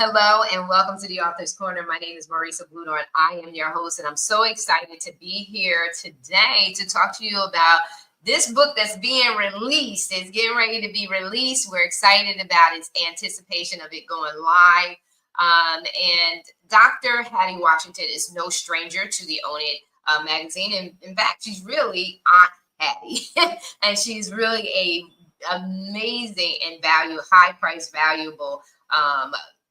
Hello and welcome to the Author's Corner. My name is Marisa Bludor and I am your host, and I'm so excited to be here today to talk to you about this book that's being released. It's getting ready to be released. We're excited about its anticipation of it going live. And Dr. Hattie Washington is no stranger to the Own It magazine. And in fact, she's really Aunt Hattie. And she's really a amazing and high price, valuable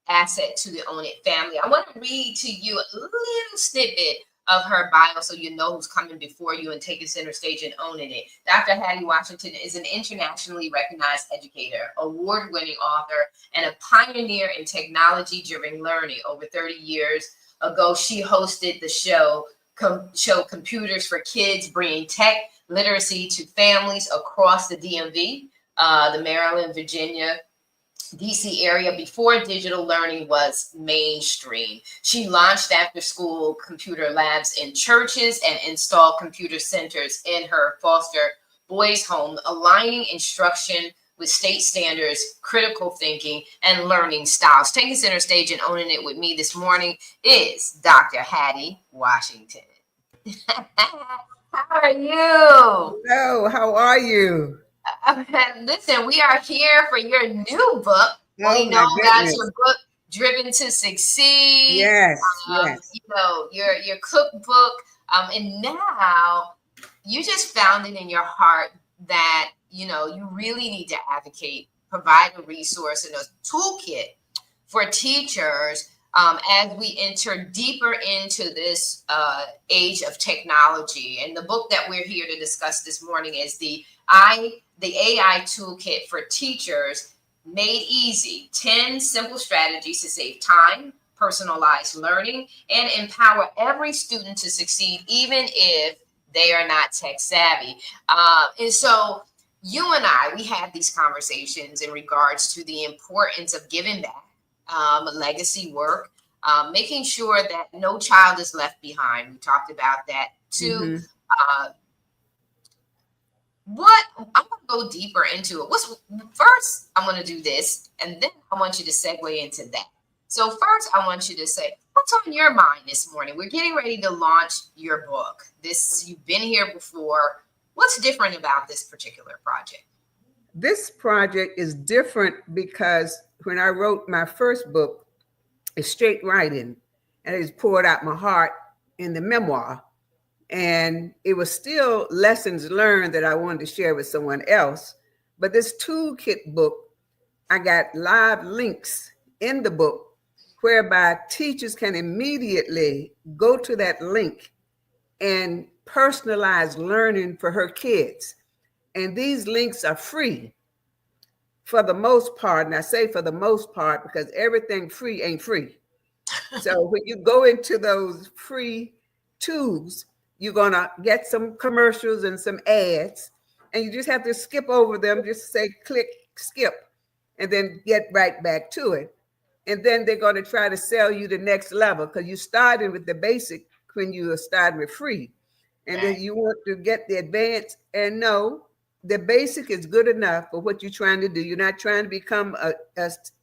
asset to the Own It family. I want to read to you a little snippet of her bio so you know who's coming before you and taking center stage and owning it. Dr. Hattie Washington is an internationally recognized educator, award-winning author, and a pioneer in technology-driven learning. Over 30 years ago, she hosted the show Computers for Kids, bringing tech literacy to families across the DMV, the Maryland, Virginia, DC area before digital learning was mainstream. She launched after-school computer labs in churches and installed computer centers in her foster boys' home, aligning instruction with state standards, critical thinking, and learning styles. Taking center stage and owning it with me this morning is Dr. Hattie Washington. How are you? Hello, how are you? Listen, we are here for your new book. We know about your book, Driven to Succeed. Yes, yes. You know, your cookbook. And now you just found it in your heart that, you know, you really need to advocate, provide a resource and a toolkit for teachers as we enter deeper into this age of technology. And the book that we're here to discuss this morning is the AI Toolkit for Teachers, Made Easy, 10 simple strategies to save time, personalize learning, and empower every student to succeed, even if they are not tech savvy. And so you and I, we had these conversations in regards to the importance of giving back, legacy work, making sure that no child is left behind. We talked about that too. What I'm going to go deeper into it. First, I'm going to do this, and then I want you to segue into that. So first, I want you to say, what's on your mind this morning? We're getting ready to launch your book. You've been here before. What's different about this particular project? This project is different because when I wrote my first book, it's straight writing, and it's poured out my heart in the memoir. And it was still lessons learned that I wanted to share with someone else. But this toolkit book, I got live links in the book whereby teachers can immediately go to that link and personalize learning for her kids. And these links are free for the most part. And I say for the most part because everything free ain't free. So when you go into those free tools, you're going to get some commercials and some ads, and you just have to skip over them. Just say, click, skip, and then get right back to it. And then they're going to try to sell you the next level because you started with the basic when you started with free. And then you want to get the advanced. And no, the basic is good enough for what you're trying to do. You're not trying to become a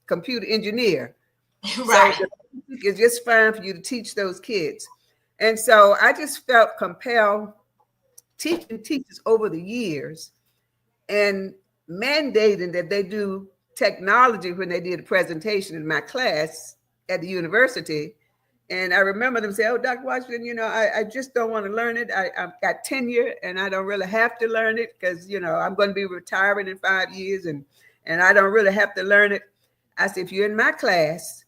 computer engineer. Right. So the basic is just fine for you to teach those kids. And so I just felt compelled teaching teachers over the years and mandating that they do technology when they did a presentation in my class at the university. And I remember them saying, oh, Dr. Washington, you know, I just don't want to learn it. I've got tenure and I don't really have to learn it because, you know, I'm going to be retiring in 5 years and I don't really have to learn it. I said, if you're in my class,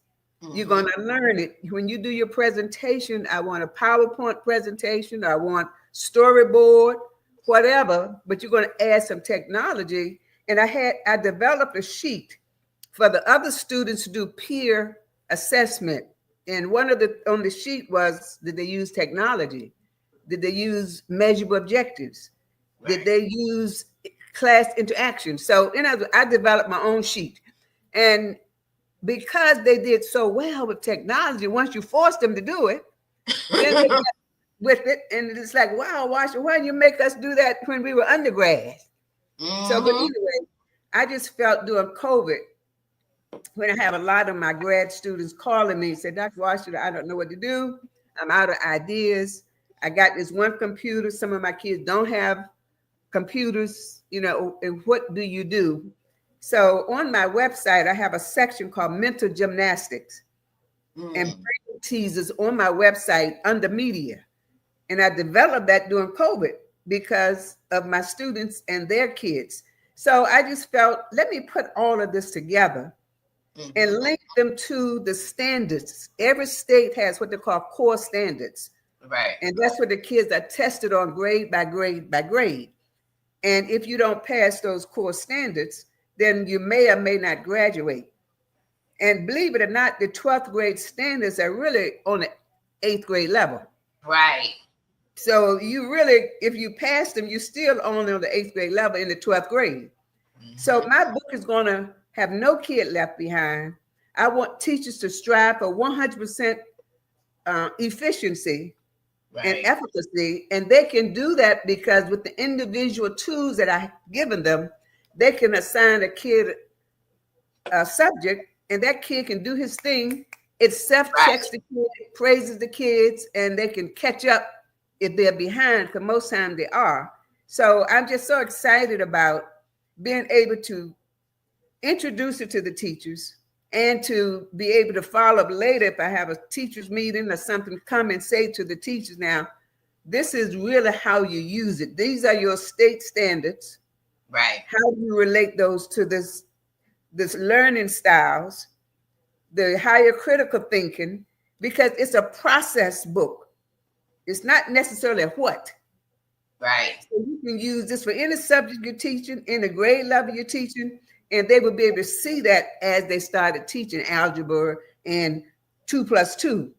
you're going to learn it. When you do your presentation, I want a PowerPoint presentation. I want storyboard, whatever, but you're going to add some technology. And I developed a sheet for the other students to do peer assessment. And one of on the sheet was, did they use technology? Did they use measurable objectives? Right. Did they use class interaction? So in other words, I developed my own sheet. And because they did so well with technology, once you force them to do it, then they get with it. And it's like, wow, why didn't you make us do that when we were undergrad? So, but anyway, I just felt during COVID, when I have a lot of my grad students calling me and say, Dr. Washington, I don't know what to do. I'm out of ideas. I got this one computer. Some of my kids don't have computers, and what do you do? So on my website, I have a section called mental gymnastics and brain teasers on my website under media. And I developed that during COVID because of my students and their kids. So I just felt, let me put all of this together and link them to the standards. Every state has what they call core standards. Right. And that's what the kids are tested on grade by grade by grade. And if you don't pass those core standards, then you may or may not graduate. And believe it or not, the 12th grade standards are really on the 8th grade level. Right. So you really, if you pass them, you're still only on the 8th grade level in the 12th grade. So my book is going to have no kid left behind. I want teachers to strive for 100% efficiency and efficacy. And they can do that because with the individual tools that I've given them, they can assign a kid a subject and that kid can do his thing. It self-checks the kid, praises the kids, and they can catch up if they're behind, because most times they are. So I'm just so excited about being able to introduce it to the teachers and to be able to follow up later if I have a teachers meeting or something, come and say to the teachers, now, this is really how you use it. These are your state standards. Right. How do you relate those to this learning styles, the higher critical thinking, because it's a process book. It's not necessarily a what. Right. So you can use this for any subject you're teaching, in the grade level you're teaching, and they will be able to see that as they started teaching algebra and 2 + 2.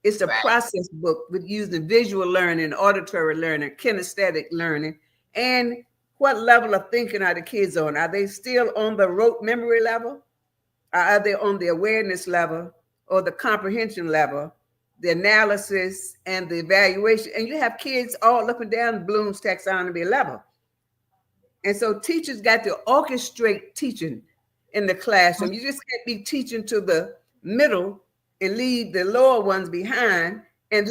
It's a process book with using visual learning, auditory learning, kinesthetic learning, and what level of thinking are the kids on? Are they still on the rote memory level? Or are they on the awareness level or the comprehension level, the analysis and the evaluation? And you have kids all up and down Bloom's taxonomy level. And so teachers got to orchestrate teaching in the classroom. You just can't be teaching to the middle and leave the lower ones behind and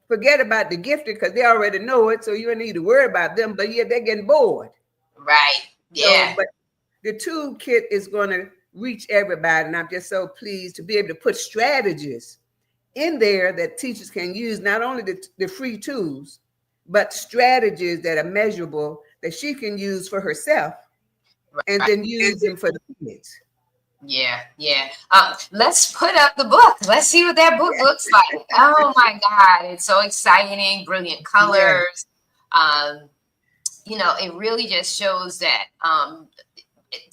forget about the gifted because they already know it. So you don't need to worry about them, but yeah, they're getting bored. Right. Yeah. So, but the toolkit is going to reach everybody. And I'm just so pleased to be able to put strategies in there that teachers can use, not only the free tools, but strategies that are measurable that she can use for herself and then use them for the kids. Yeah, yeah. Let's put up the book. Let's see what that book looks like. Oh my God, it's so exciting, brilliant colors. It really just shows that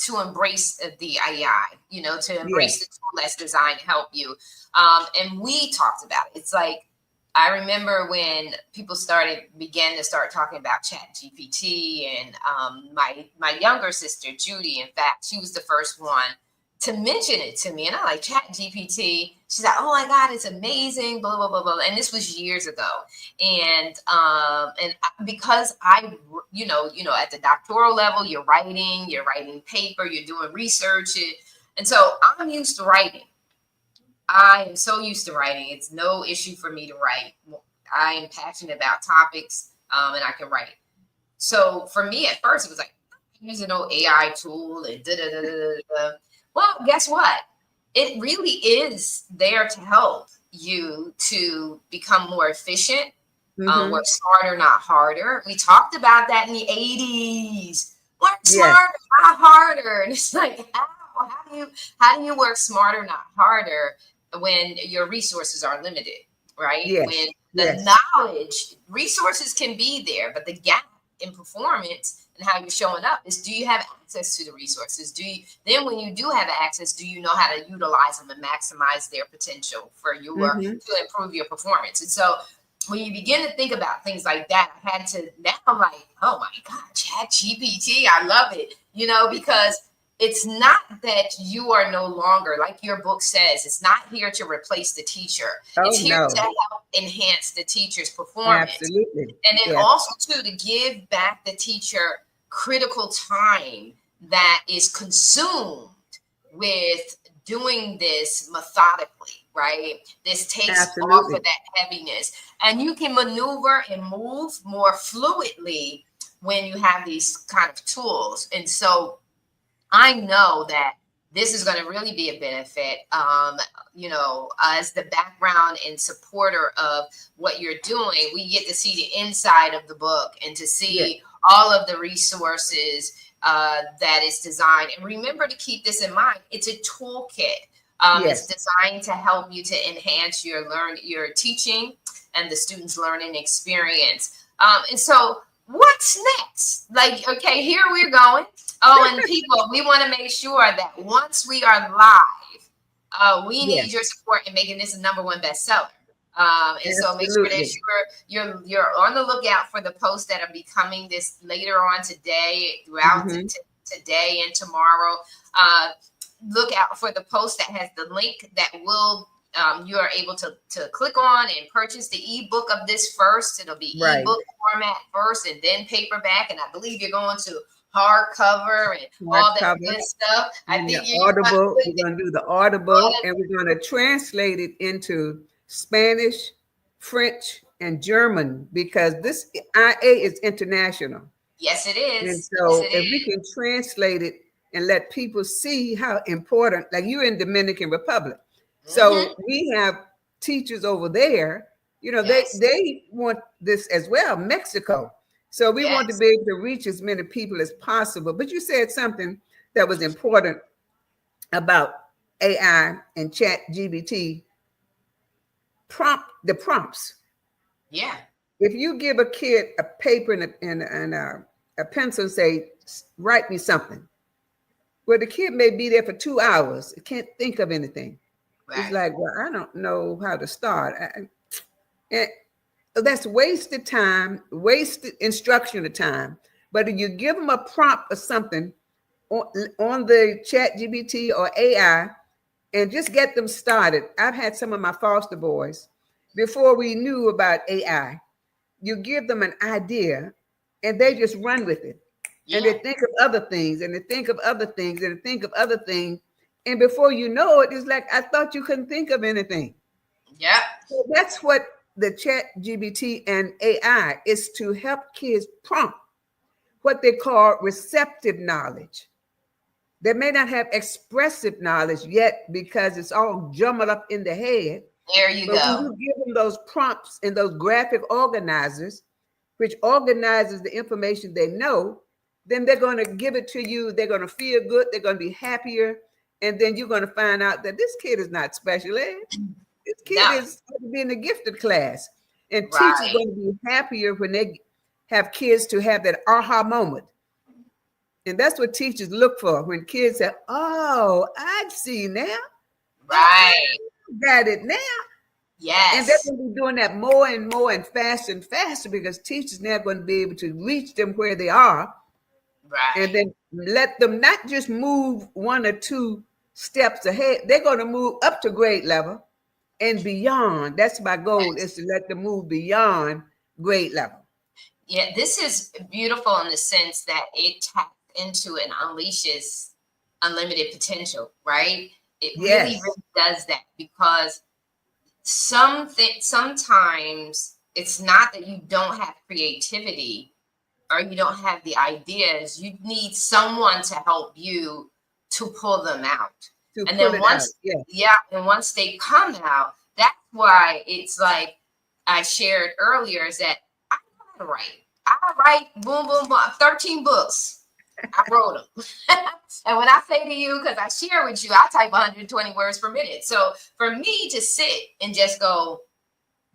to embrace the AI, to embrace the tool that's designed to help you. And we talked about it. It's like, I remember when people began to start talking about Chat GPT, and my younger sister, Judy, in fact, she was the first one to mention it to me. And I like Chat GPT. She's like, oh my God, it's amazing, blah, blah, blah, blah. And this was years ago. And because at the doctoral level, you're writing paper, you're doing research. And so I'm used to writing. I am so used to writing. It's no issue for me to write. I am passionate about topics, and I can write. So for me, at first, it was like, I'm using no AI tool and da-da-da-da-da. Well, guess what? It really is there to help you to become more efficient, work smarter, not harder. We talked about that in the 80s. Work smarter, not harder. And it's like, how do you work smarter, not harder when your resources are limited, right? When the knowledge, resources can be there, but the gap in performance and how you're showing up is, do you have access to the resources? Then when you do have access, do you know how to utilize them and maximize their potential for to improve your performance? And so when you begin to think about things like that, now I'm like, oh my God, Chat GPT, I love it, because it's not that you are no longer, like your book says, it's not here to replace the teacher. It's here to help enhance the teacher's performance. Absolutely. And then also, too, to give back the teacher critical time that is consumed with doing this methodically, right? This takes off Absolutely. of that heaviness, and you can maneuver and move more fluidly when you have these kind of tools. And so I know that this is going to really be a benefit, as the background and supporter of what you're doing. We get to see the inside of the book and to Yes. see all of the resources that is designed. And remember to keep this in mind. It's a toolkit. It's Yes. designed to help you to enhance your teaching and the students' learning experience. And so what's next? Like, okay, here we're going. Oh, and people, we want to make sure that once we are live, we Yes. need your support in making this a #1 bestseller. And so make sure that Absolutely. you're on the lookout for the posts that are becoming this later on today, throughout Hmm. today and tomorrow. Look out for the post that has the link that will you are able to click on and purchase the ebook of this first. It'll be Right. ebook format first and then paperback. And I believe you're going to hardcover and all that Hardcover. good stuff. I And the think you're going to Audible, put we're going to do the Audible, and we're going to translate it into Spanish, French, and German, because this IA is international. yes, it And is. Yes, so it if we is. can translate it and let people see how important, like you're in Dominican Republic. Mm-hmm. So we have teachers over there, Yes. they want this as well, Mexico. So we want to Yes. be able to reach as many people as possible. But you said something that was important about AI and chat GBT, the prompts. Yeah. If you give a kid a paper and a pencil and say, write me something, well, the kid may be there for 2 hours. It can't think of anything. It's Right. like, well, I don't know how to start. And that's wasted time, wasted instructional time. But if you give them a prompt or something on the chat GBT or AI and just get them started. I've had some of my foster boys, before we knew about AI, you give them an idea and they just run with it. And they Yeah. think of other things and they think of other things and they think of other things. And before you know it, it's like, I thought you couldn't think of anything. Yep. So that's what the chat GBT and AI is, to help kids prompt what they call receptive knowledge. They may not have expressive knowledge yet because it's all jumbled up in the head. There you But when go. you give them those prompts and those graphic organizers, which organizes the information they know, then they're going to give it to you. They're going to feel good. They're going to be happier. And then you're going to find out that this kid is not special ed. This kid No. is going to be in a gifted class. And teachers are Right. going to be happier when they have kids to have that aha moment. And that's what teachers look for, when kids say, oh, I see now. Oh, Right. I got it now. And they're Yes. going to be doing that more and more and faster, because teachers now are going to be able to reach them where they are and Right. then let them not just move 1 or 2 steps ahead. They're going to move up to grade level and beyond. That's my goal, is to let them move beyond grade level. Yeah, this is beautiful in the sense that it taps into and unleashes unlimited potential, right? It really, Yes. really does that, because sometimes it's not that you don't have creativity or you don't have the ideas. You need someone to help you to pull them out. To And pull then it out. once, Yes. yeah, and once they come out, that's why it's like I shared earlier, is that I know how to write. I write boom, boom, boom, 13 books. I wrote them. And when I say to you, because I share with you, I type 120 words per minute. So for me to sit and just go,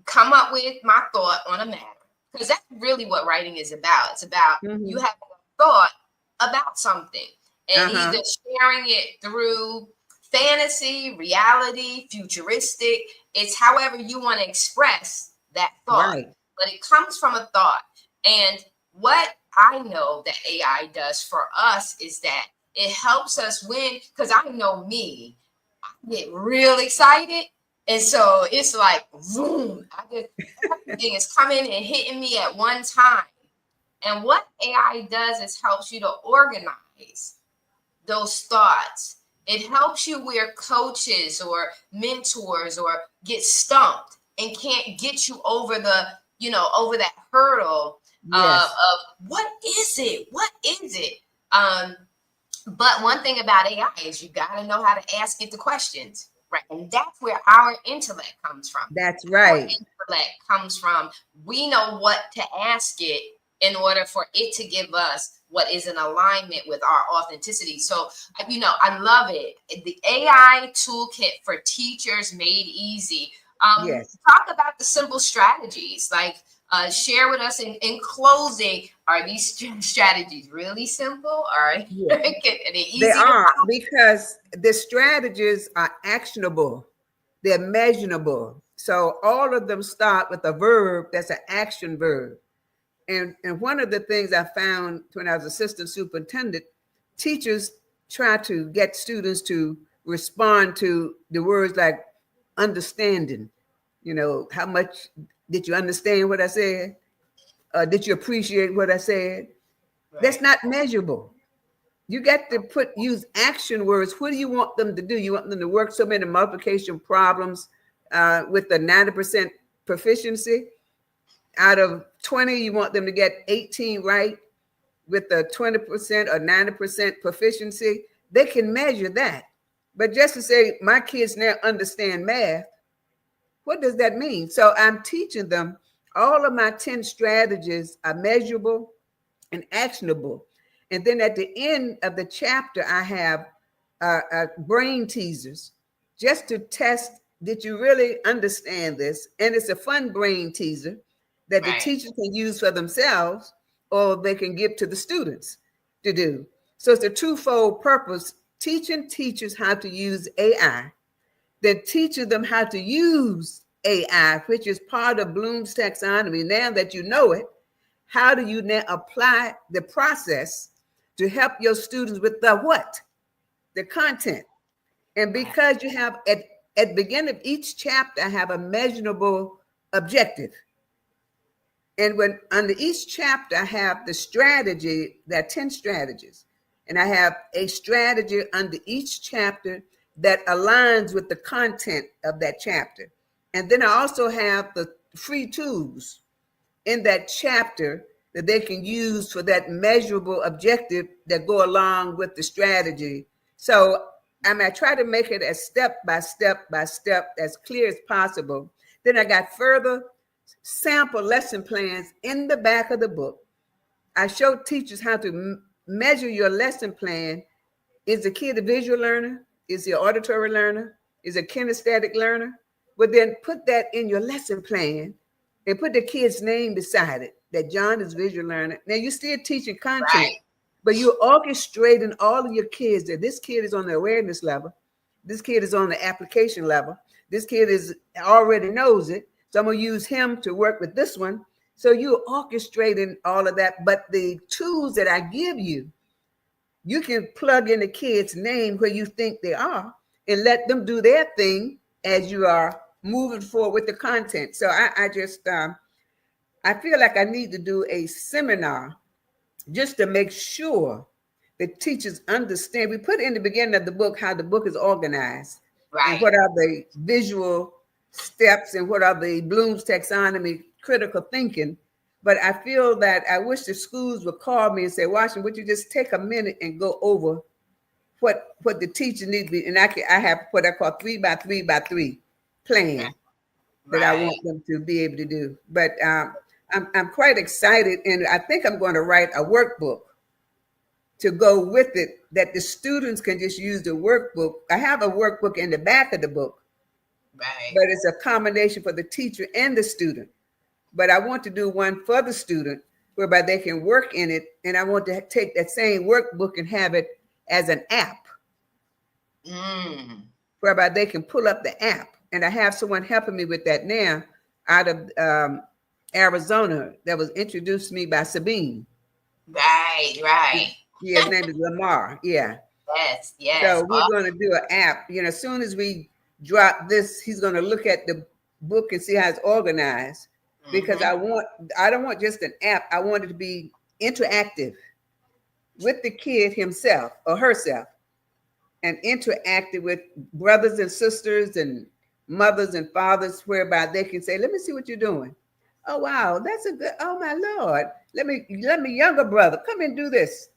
come up with my thought on a matter, because that's really what writing is about. It's about you Mm-hmm. having a thought about something and either Uh-huh. sharing it through fantasy, reality, futuristic. It's however you want to express that thought, Right. but it comes from a thought. And what I know that AI does for us is that it helps us win, because I know me, I get real excited. And so it's like, boom, everything is coming and hitting me at one time. And what AI does is helps you to organize those thoughts It helps you where coaches or mentors or get stumped and can't get you over the, over that hurdle Yes. of what is it? What is it? But one thing about AI is you got to know how to ask it the questions, right? And that's where our intellect comes from. That's Our right. intellect comes from, we know what to ask it in order for it to give us what is in alignment with our authenticity. So, I love it. The AI toolkit for teachers made easy. Yes. Talk about the simple strategies, like share with us in closing. Are these strategies really simple? Are Yes. they They easy to are, follow? because the strategies are actionable. They're measurable. So all of them start with a verb that's an action verb. And one of the things I found when I was assistant superintendent, teachers try to get students to respond to the words like understanding. How much did you understand what I said? Did you appreciate what I said? That's Right. not measurable. You got to use action words. What do you want them to do? You want them to work so many multiplication problems with a 90% proficiency. Out of 20, you want them to get 18 right with a 20% or 90% proficiency. They can measure that. But just to say, my kids now understand math, what does that mean? So I'm teaching them all of my 10 strategies are measurable and actionable. And then at the end of the chapter, I have brain teasers just to test, did you really understand this? And it's a fun brain teaser that the Right. teachers can use for themselves or they can give to the students to do. So it's a twofold purpose: teaching teachers how to use AI, then teaching them how to use AI, which is part of Bloom's taxonomy. Now that you know it, how do you now apply the process to help your students with the what? The content. And because you have at the beginning of each chapter, I have a measurable objective. And when under each chapter, I have the strategy, there are 10 strategies. And I have a strategy under each chapter that aligns with the content of that chapter. And then I also have the free tools in that chapter that they can use for that measurable objective that go along with the strategy. So I try to make it as step by step by step, as clear as possible. Then I got further sample lesson plans in the back of the book. I show teachers how to measure your lesson plan. Is the kid a visual learner? Is he an auditory learner? Is he a kinesthetic learner? But then put that in your lesson plan and put the kid's name beside it, that John is visual learner. Now you're still teaching content, Right. but you're orchestrating all of your kids that this kid is on the awareness level. This kid is on the application level. This kid is already knows it. So I'm going to use him to work with this one. So you're orchestrating all of that. But the tools that I give you, you can plug in the kid's name where you think they are and let them do their thing as you are moving forward with the content. So I feel like I need to do a seminar just to make sure that teachers understand. We put in the beginning of the book how the book is organized and Right. what are the visual steps and what are the Bloom's taxonomy critical thinking. But I feel that I wish the schools would call me and say, Washington, would you just take a minute and go over what the teacher needs to be? And I have what I call 3x3x3 plan that I Right. want them to be able to do. But I'm quite excited, and I think I'm going to write a workbook to go with it that the students can just use the workbook. I have a workbook in the back of the book, Right. but it's a combination for the teacher and the student. But I want to do one for the student whereby they can work in it, and I want to take that same workbook and have it as an app Mm. whereby they can pull up the app. And I have someone helping me with that now out of Arizona that was introduced to me by Sabine. Right. Right. Yeah, his name is Lamar. Yeah. Yes. Yes. So we're going to do an app. As soon as we drop this, he's going to look at the book and see how it's organized. Because Mm-hmm. I don't want just an app. I want it to be interactive with the kid himself or herself. and interacted with brothers and sisters and mothers and fathers, whereby they can say, let me see what you're doing. Oh, wow, that's a good, oh my Lord. Let me younger brother, come and do this.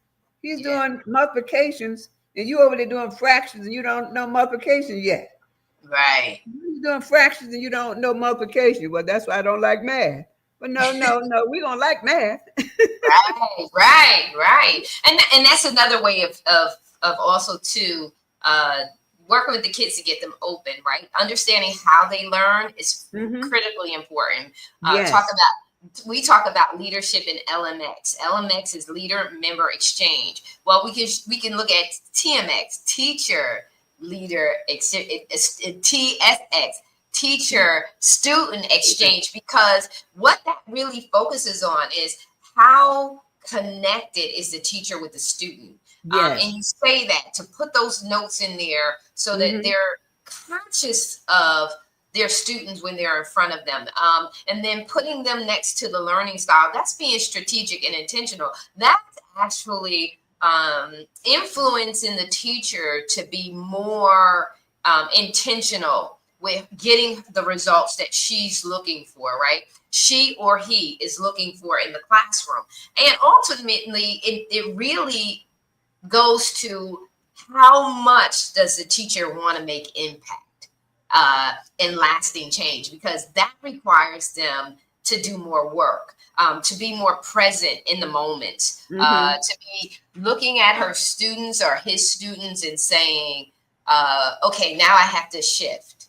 He's doing multiplications and you over there doing fractions and you don't know multiplication yet. Right. You're doing fractions and you don't know multiplication. Well, that's why I don't like math. But no, we don't like math. Right. And that's another way of also too working with the kids to get them open, right? Understanding how they learn is critically important. Yes. We talk about leadership in LMX. LMX is leader member exchange. Well, we can look at TMX, teacher leader TSX, teacher student exchange, because what that really focuses on is how connected is the teacher with the student. Yes. And you say that to put those notes in there so that they're conscious of their students when they're in front of them. And then putting them next to the learning style, that's being strategic and intentional. That's actually influencing the teacher to be more intentional with getting the results that she's looking for, right? She or he is looking for in the classroom. And ultimately, it really goes to how much does the teacher want to make impact and lasting change, because that requires them to do more work, to be more present in the moment, to be looking at her students or his students and saying, okay, now I have to shift.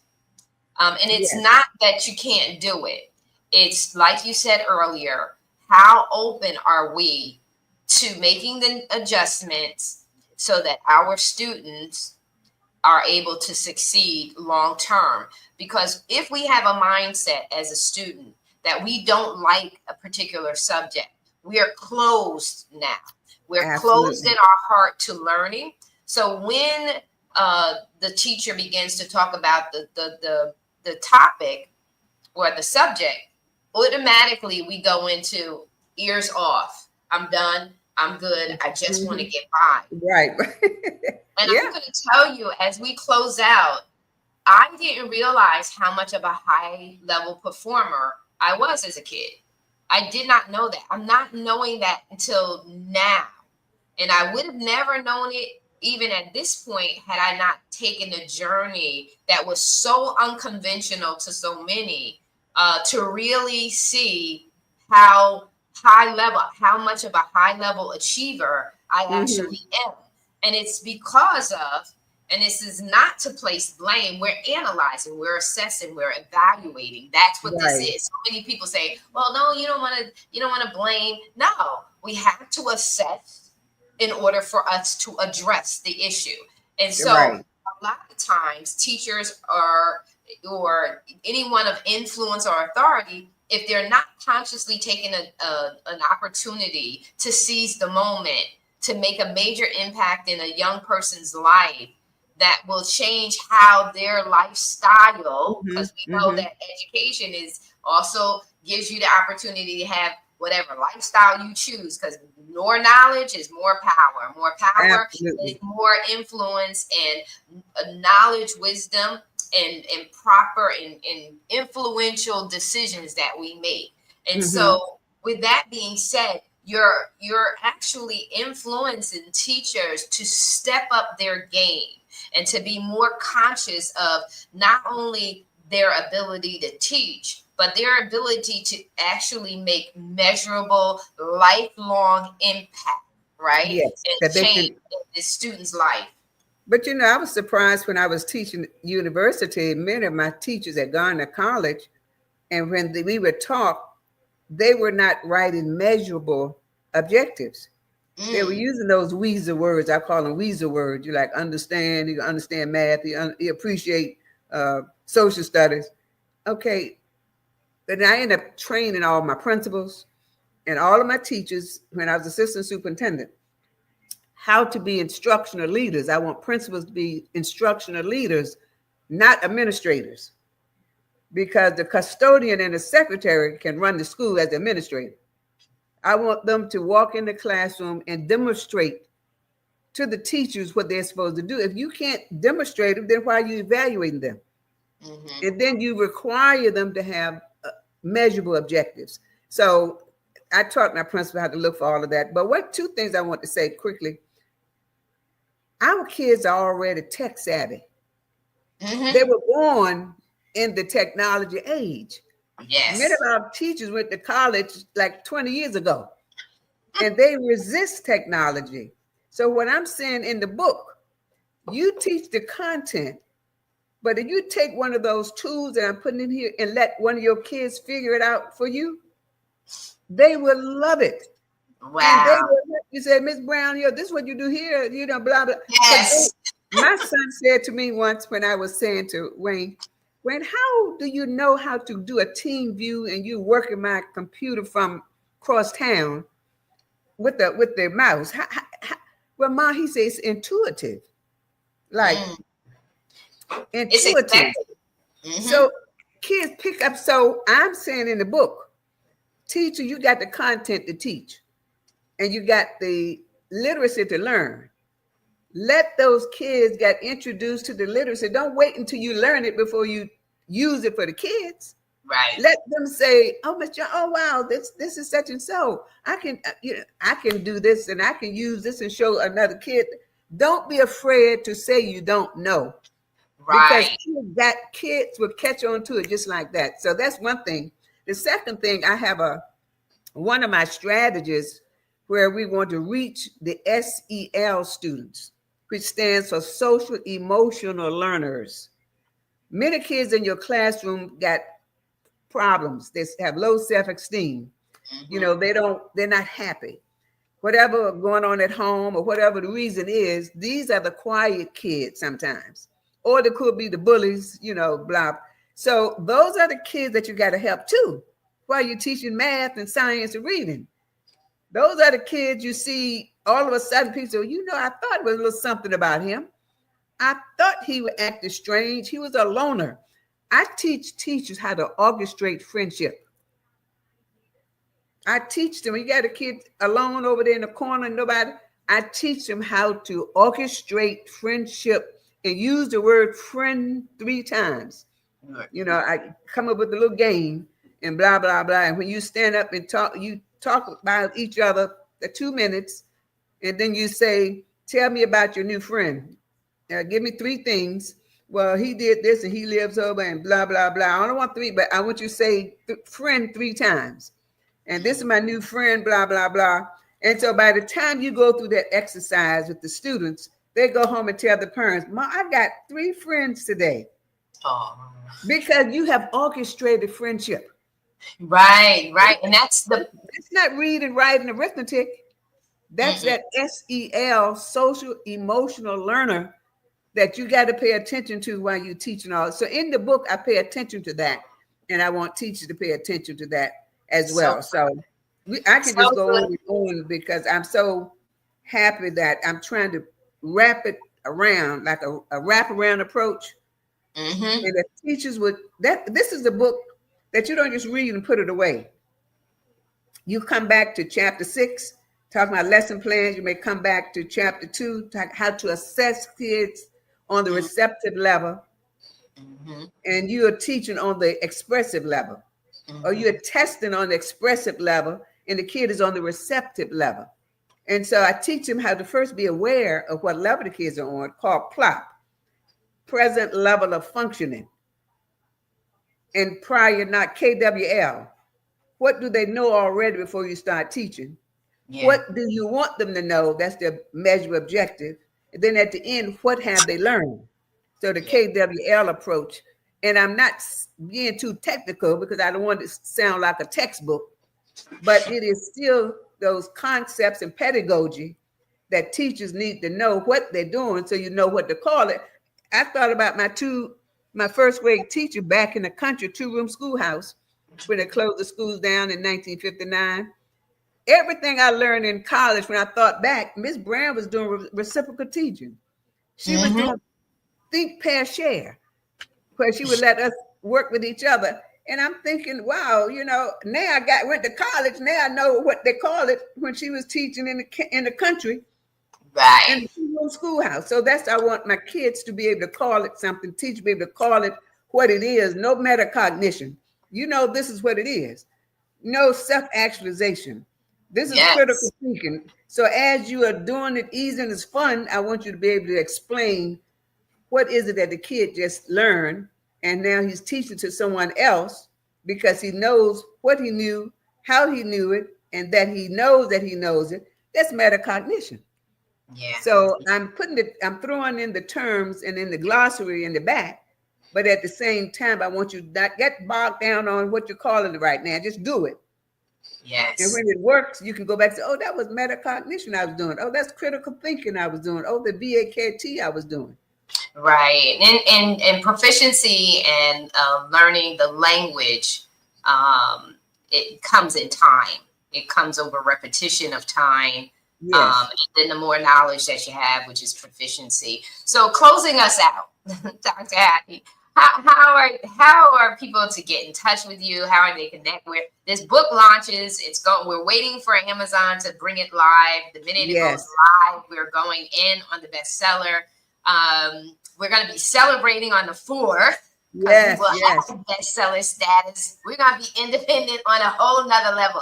And it's not that you can't do it. It's like you said earlier, how open are we to making the adjustments so that our students are able to succeed long term? Because if we have a mindset as a student that we don't like a particular subject, we are closed now. We're closed in our heart to learning. So when the teacher begins to talk about the topic or the subject, automatically we go into ears off. I'm done. I'm good. I just want to get by. Right. And I'm going to tell you, as we close out, I didn't realize how much of a high level performer I was as a kid. I did not know that. I'm not knowing that until now. And I would have never known it even at this point had I not taken a journey that was so unconventional to so many, to really see how much of a high level achiever I actually am. And it's because of, and this is not to place blame, we're analyzing, we're assessing, we're evaluating. That's what this is. So many people say, well, no, you don't want to blame. No, we have to assess in order for us to address the issue. And so a lot of times teachers or anyone of influence or authority, if they're not consciously taking an opportunity to seize the moment, to make a major impact in a young person's life that will change how their lifestyle, because we know that education is also gives you the opportunity to have whatever lifestyle you choose, because more knowledge is more power. More power is more influence, and knowledge, wisdom, and proper and influential decisions that we make. And so with that being said, you're actually influencing teachers to step up their game and to be more conscious of not only their ability to teach, but their ability to actually make measurable, lifelong impact, right? Yes, and change in the student's life. But I was surprised when I was teaching university. Many of my teachers had gone to college, and when we were taught, they were not writing measurable objectives. They were using those Weezer words. I call them Weezer words. You like understand, you understand math, you appreciate social studies. Okay. But I ended up training all my principals and all of my teachers when I was assistant superintendent how to be instructional leaders. I want principals to be instructional leaders, not administrators, because the custodian and the secretary can run the school as administrator. I want them to walk in the classroom and demonstrate to the teachers what they're supposed to do. If you can't demonstrate it, then why are you evaluating them? Mm-hmm. And then you require them to have measurable objectives. So I taught my principal how to look for all of that. But what two things I want to say quickly. Our kids are already tech savvy. Mm-hmm. They were born in the technology age. Yes. Many of our teachers went to college like 20 years ago, and they resist technology. So what I'm saying in the book, you teach the content, but if you take one of those tools that I'm putting in here and let one of your kids figure it out for you, they will love it. Wow. And they will, you say, Miss Brown, this is what you do here, blah, blah. Yes. My son said to me once when I was saying to Wayne, how do you know how to do a team view and you working my computer from across town with the mouse? Well, Ma, he says it's intuitive. Like intuitive. Mm-hmm. So kids pick up. So I'm saying in the book, teacher, you got the content to teach and you got the literacy to learn. Let those kids get introduced to the literacy. Don't wait until you learn it before you use it for the kids. Right. Let them say, "Oh, Mr. Oh, wow, this is such and so. I can do this and I can use this and show another kid." Don't be afraid to say you don't know. Right. Because kids will catch on to it just like that. So that's one thing. The second thing, I have one of my strategies where we want to reach the SEL students, which stands for social emotional learners. Many kids in your classroom got problems. They have low self-esteem. Mm-hmm. They're not happy. Whatever going on at home or whatever the reason is, these are the quiet kids sometimes. Or there could be the bullies, blah. So those are the kids that you got to help too while you're teaching math and science and reading. Those are the kids you see all of a sudden people say, I thought it was a little something about him. I thought he would act strange. He was a loner. I teach teachers how to orchestrate friendship. I teach them, you got a kid alone over there in the corner, nobody. I teach them how to orchestrate friendship and use the word friend 3 times. I come up with a little game and blah, blah, blah. And when you stand up and talk, you talk about each other for 2 minutes. And then you say, tell me about your new friend. Give me 3 things. Well, he did this and he lives over and blah, blah, blah. I don't want 3, but I want you to say friend 3 times. And this is my new friend, blah, blah, blah. And so by the time you go through that exercise with the students, they go home and tell the parents, Ma, I got 3 friends today. Oh. Because you have orchestrated friendship. Right. And it's not reading, writing, arithmetic. That's that SEL, social emotional learner, that you got to pay attention to while you're teaching all. So in the book, I pay attention to that. And I want teachers to pay attention to that as well. So I can just go on and on because I'm so happy that I'm trying to wrap it around like a wraparound approach. Mm-hmm. And the teachers this is the book that you don't just read and put it away. You come back to chapter 6, talking about lesson plans. You may come back to chapter 2, how to assess kids on the receptive level. Mm-hmm. And you are teaching on the expressive level. Mm-hmm. Or you're testing on the expressive level and the kid is on the receptive level. And so I teach them how to first be aware of what level the kids are on, called PLOP, present level of functioning. And prior, not KWL. What do they know already before you start teaching? Yeah. What do you want them to know? That's their measure objective. And then at the end, what have they learned? So the KWL approach. And I'm not being too technical because I don't want it to sound like a textbook, but it is still those concepts and pedagogy that teachers need to know what they're doing so you know what to call it. I thought about my first grade teacher back in the country, 2-room schoolhouse, when they closed the schools down in 1959. Everything I learned in college, when I thought back, Miss Brown was doing reciprocal teaching. She was doing think, pair, share, where she would let us work with each other. And I'm thinking, wow, now I went to college. Now I know what they call it when she was teaching in the country. Right. in the schoolhouse. So that's, I want my kids to be able to call it something, teach, be able to call it what it is, no metacognition. You know, this is what it is. No self-actualization. This is critical Yes. thinking. So as you are doing it easy and it's fun, I want you to be able to explain what is it that the kid just learned, and now he's teaching to someone else because he knows what he knew, how he knew it, and that he knows it. That's metacognition. Yeah. So I'm throwing in the terms and in the glossary in the back, but at the same time, I want you to not get bogged down on what you're calling it right now. Just do it. And Yes. when it works, you can go back and say, oh, that was metacognition I was doing. Oh, that's critical thinking I was doing. Oh, the BAKT I was doing. Right. And proficiency and learning the language, it comes in time. It comes over repetition of time. Yes. And then the more knowledge that you have, which is proficiency. So closing us out, Dr. Hattie, how are people to get in touch with you? How are they connect with this book launches? We're waiting for Amazon to bring it live. The minute it goes live, we're going in on the bestseller. We're going to be celebrating on the 4th. Yes, we will have bestseller status. We're going to be independent on a whole nother level.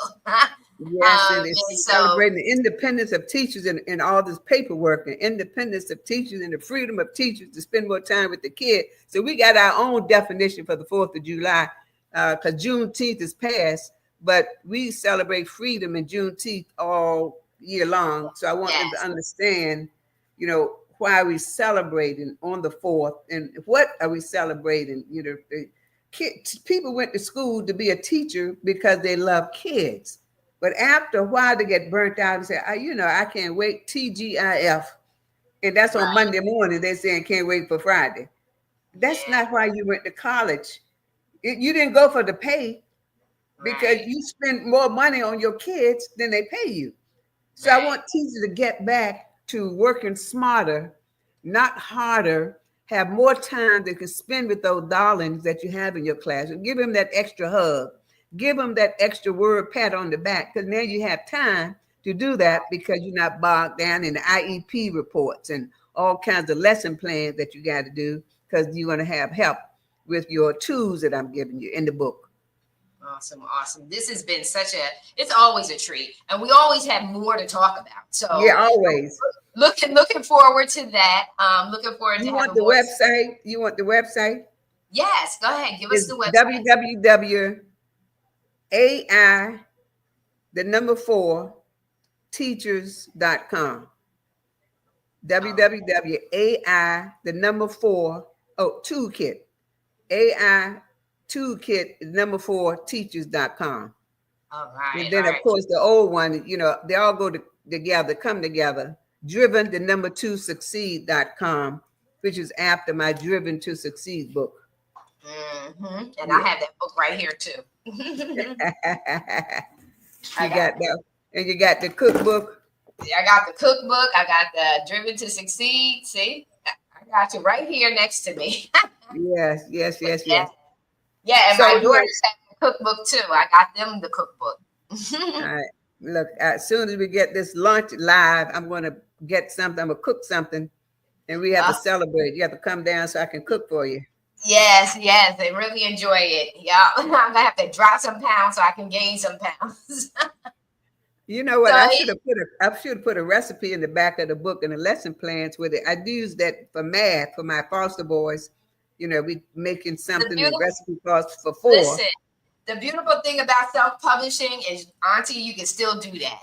Yes, and it's celebrating the independence of teachers and all this paperwork, and independence of teachers and the freedom of teachers to spend more time with the kid. So we got our own definition for the 4th of July, because Juneteenth is past, but we celebrate freedom in Juneteenth all year long. So I want them to understand, you know, why are we celebrating on the 4th and what are we celebrating? You know, people went to school to be a teacher because they love kids. But after a while, they get burnt out and say, I can't wait, TGIF. And that's on Monday morning. They're saying, can't wait for Friday. That's not why you went to college. You didn't go for the pay because you spend more money on your kids than they pay you. So I want teachers to get back to working smarter, not harder, have more time they can spend with those darlings that you have in your class, and give them that extra hug. Give them that extra word pat on the back, because now you have time to do that because you're not bogged down in the IEP reports and all kinds of lesson plans that you got to do, because you're going to have help with your tools that I'm giving you in the book. Awesome. This has been it's always a treat. And we always have more to talk about. So yeah, always. Looking forward to that. Looking forward to having the website. You want the website? Yes, go ahead. Give us the website. www.AI, the number 4, teachers.com. www.AI, the number 4, Toolkit. AI Toolkit, number 4, teachers.com. All right. And then, of course, the old one, they all go together, come together. Driven, the number 2, succeed.com, which is after my Driven to Succeed book. Mm-hmm. And I have that book right here too. You got that, and you got the cookbook. I got the cookbook. I got the Driven to Succeed. See, I got you right here next to me. Yes. Yeah, and so my daughters have the cookbook too. I got them the cookbook. All right. Look, as soon as we get this lunch live, I'm going to get something. I'm going to cook something, and we have to celebrate. You have to come down so I can cook for you. Yes, I really enjoy it. Yeah, I'm going to have to drop some pounds so I can gain some pounds. You know what? I should have put a recipe in the back of the book and the lesson plans with it. I do use that for math for my foster boys. We making something, the recipe calls for 4. Listen, the beautiful thing about self-publishing is, Auntie, you can still do that.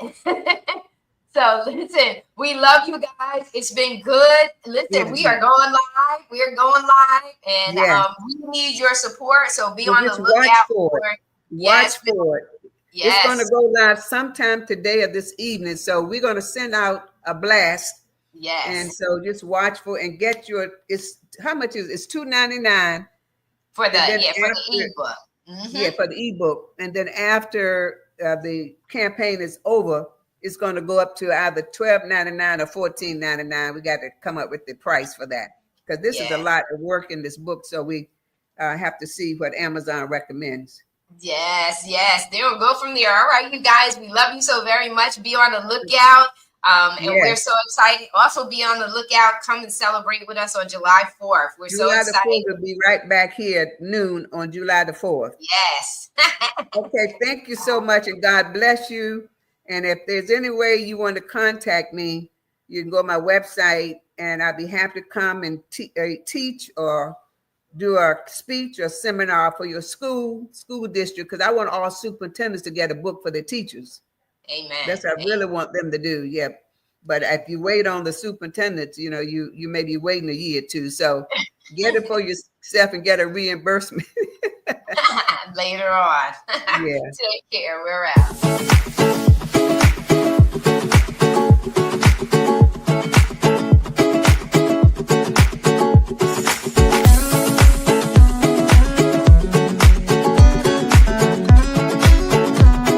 So listen, we love you guys. It's been good. Listen, we are going live. We're going live, and we need your support. So be on the lookout for it. Watch for it. Yes. It's going to go live sometime today or this evening. So we're going to send out a blast. Yes. And so just watch for and get how much is it? It's $2.99 for the ebook. Mm-hmm. Yeah, for the ebook. And then after the campaign is over, it's going to go up to either $12.99 or $14.99. We got to come up with the price for that, because this is a lot of work in this book. So we have to see what Amazon recommends. Yes. They'll go from there. All right, you guys, we love you so very much. Be on the lookout. And we're so excited. Also, be on the lookout. Come and celebrate with us on July 4th. We're so excited. July the 4th will be right back here at noon on July the 4th. Yes. Okay, thank you so much, and God bless you. And if there's any way you want to contact me, you can go to my website, and I'll be happy to come and teach or do a speech or seminar for your school district, because I want all superintendents to get a book for their teachers. Amen. That's what I really want them to do. Yep. But if you wait on the superintendents, you know, you may be waiting a year or two. So get it for yourself and get a reimbursement later on. Yeah. Take care. We're out.